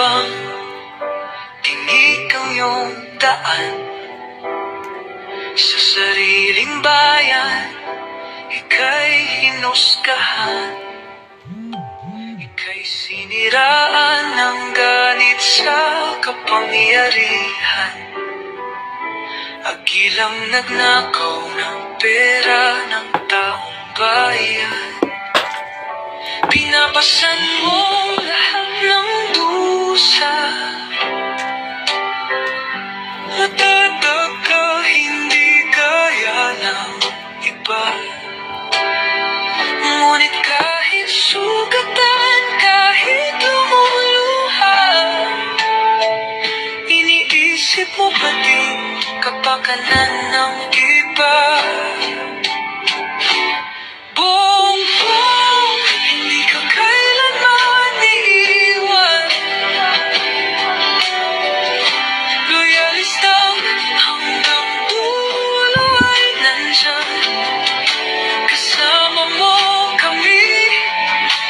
bang tinig ang iyong daan? Sa sariling bayan, ika'y hinusgahan. Ika'y siniraan ng ganit sa kapangyarihan. Agilang nagnakaw ng pera ng taong bayan. Pinapasan mo lahat ng dusa. Matatag ka, hindi kaya ng iba. Ngunit kahit sugatan, kahit lumuluha, iniisip mo pa din kapakanan ng iba. Bongbong, hindi ka kailanman iiwan. Loyalistang hanggang dulo ay nandyan. Kasama mo kami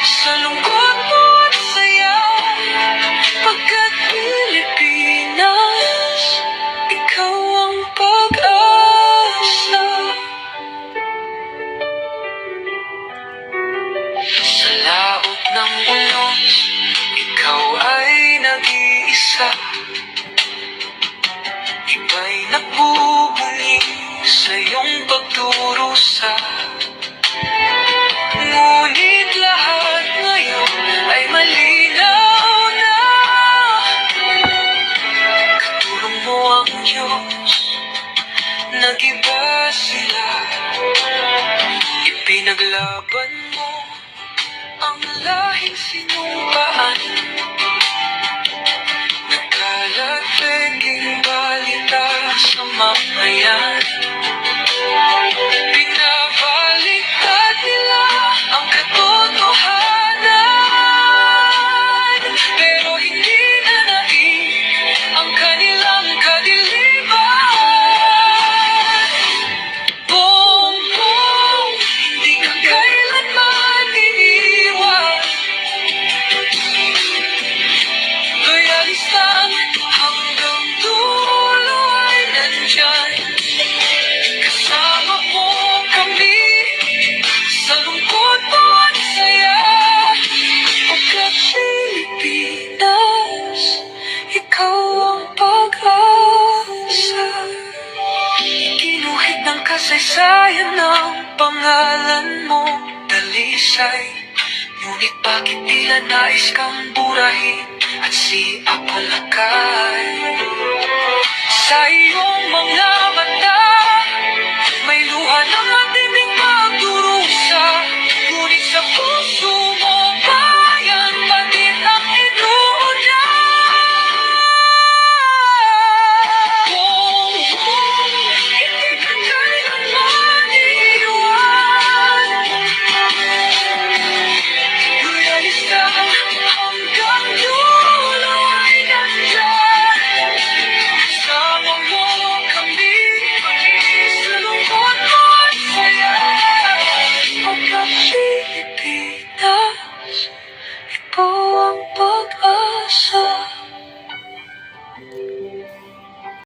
sa lungkot mo at saya. Pagkat Pilipinas, ikaw ang pag-asa. Sa laot ng unos, ikaw ay nag-iisa. Iba'y nagbubunyi sa iyong pagdurusa. Ngunit lahat ngayon ay malinaw na. Katulong mo ang Diyos, nag-iba sila. Ipinaglaban mo ang lahing sinumpaan. Nagkalat peking balita sa mamayan. Pinabaliktad nila ang katotohanan, pero hindi na naig ang kanilang kadiliman. Bongbong, hindi ka kailanman iniiwan. Loyalistang hanggang dulo ay nandyan. Kasama mo kami sa lungkot mo at saya. Pagkat Pilipinas, ikaw ang pag-asa. Ginuhit ng kasaysayan ng pangalan mo, dalisay. Ngunit bakit tila nais kang burahin at si Apolacay? Sa iyong mga